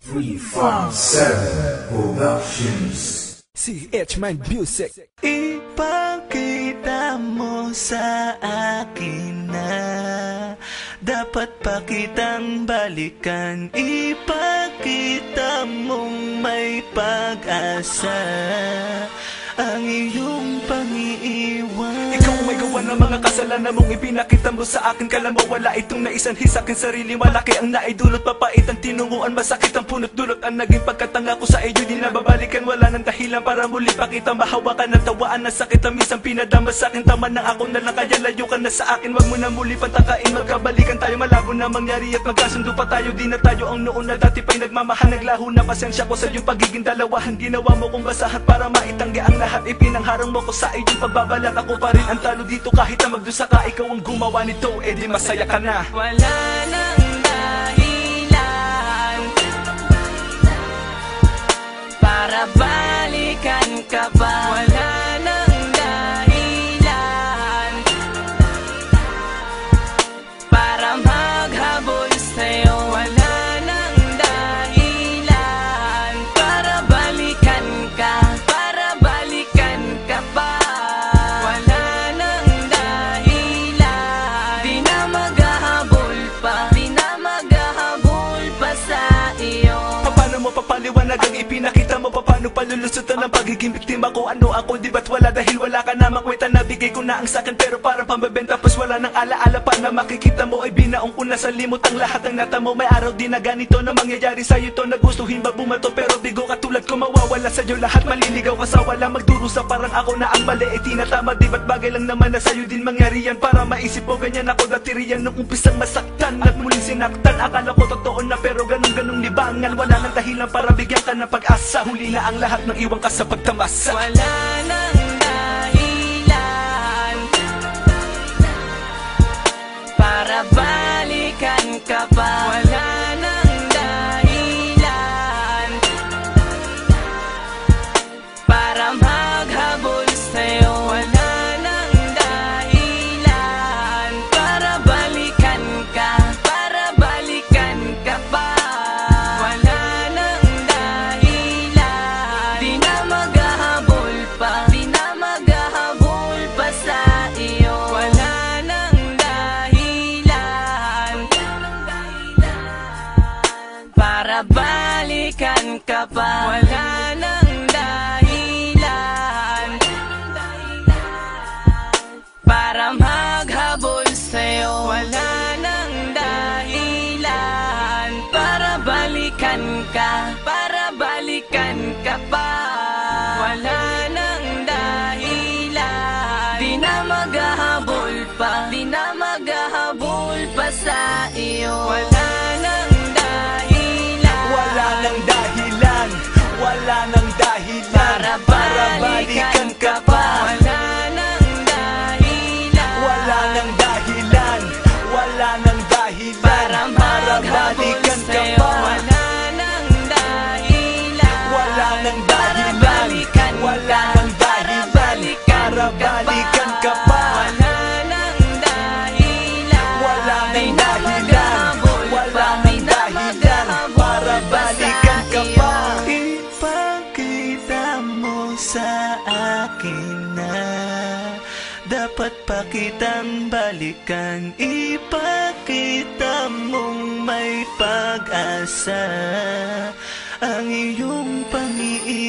357 Productions. CH Mind Music. Ipakita mo sa akin na dapat pa kitang balikan. Ipakita mong may pag-asa ang iyong pang-iiwan. Ikaw may gawa ng mga kasalanan mong ipinakita mo sa akin. Kala mo wala itong naisanhi sa akin sarili. Malaki ang naidulot, papait ang tinunguan, masakit ang punot-dulot. Ang naging pagkatanga ko sa iyo, di na babalikan. Wala nang dahilan para muli pakita mahawakan ng tawaan na sakit ang minsan pinadama sa akin. Tama na ako na lang, kaya layo ka na sa akin. Wag mo na muli pantakain, magkabalikan tayo. Malabo na mangyari at magkasundo pa tayo. Di na tayo ang noon na dati pa'y nagmamahal. Naglaho na pasensya ko sa iyong pagiging dalawahan. Ginawa mo kong basahan para maitanggi ang lahat. Ipinangharang mo ko sa iyong pagbabalat. Ako pa rin ang talo dito kahit na magdusa ka. Ikaw ang gumawa nito, eh di masaya ka na. Wala nang dahilan para balikan ka pa. Wala nang dahilan para maghabol sa'yo. Wala nang dahilan para balikan ka, para balikan ka pa. Wala nang dahilan, di na maghahabol pa, di na maghahabol pa sa iyo. Paano mo papaliwanag ang ipinakita mo? Paano palulusutan ang pagiging biktima ko? Ano ako, di ba't wala dahil wala ka na makwenta? Nabigay ko na ang sakin pero parang pambebenta. Tapos wala nang alaala pa na makikita mo. Ay binaong ko na sa limot ang lahat ng natamo. May araw din na ganito na mangyayari sa'yo to. Nagustuhin ba bumato pero bigo katulad ko mawawala sa'yo lahat. Maliligaw ka sa wala, magdurusa parang ako na ang mali. E tinatama, di ba't bagay lang naman na sa'yo din mangyari yan? Para maisip mo ganyan ako dati riyan nung umpisang masaktan at muling sinaktan. Akala ko totoo na pero ganun-ganung libangan. Wala nang dahilan para bigyan ka ng pag-asa. Huli na ang lahat ng iwan ka sa pagtamasa. Wala nang dahilan para balikan ka pa. Wala nang dahilan para maghabol sa'yo. Wala nang dahilan para balikan ka, para balikan ka pa. Wala nang dahilan, di na maghahabol pa, di na maghahabol pa sa iyo. Wala nang dahilan para balikan ka pa. Wala nang dahilan para maghabol sa'yo. Wala nang dahilan para balikan ka, para balikan ka pa. Wala nang dahilan, di na maghahabol pa, di na maghahabol pa sa iyo. Wala nang dahilan, Wala nang dahilan, wala nang dahilan para balikan ka pa. Wala nang dahilan, Wala nang dahilan, wala nang dahilan para maghabol balikan ka sa'yo. pa. Wala nang dahilan, Wala nang dahilan, para balikan wala ka, nang para dahilan balikan para ka balikan pa. ka pa. Wala nang dahilan, Wala di nang na dahilan, maghahabol wala pa, nang di na dahilan para maghahabol pa sa balikan ka iyo. pa. Ipakita mo sa akin na dapat pa kitang balikan. Ipakita mong may pag-asa ang iyong pang-iiwan.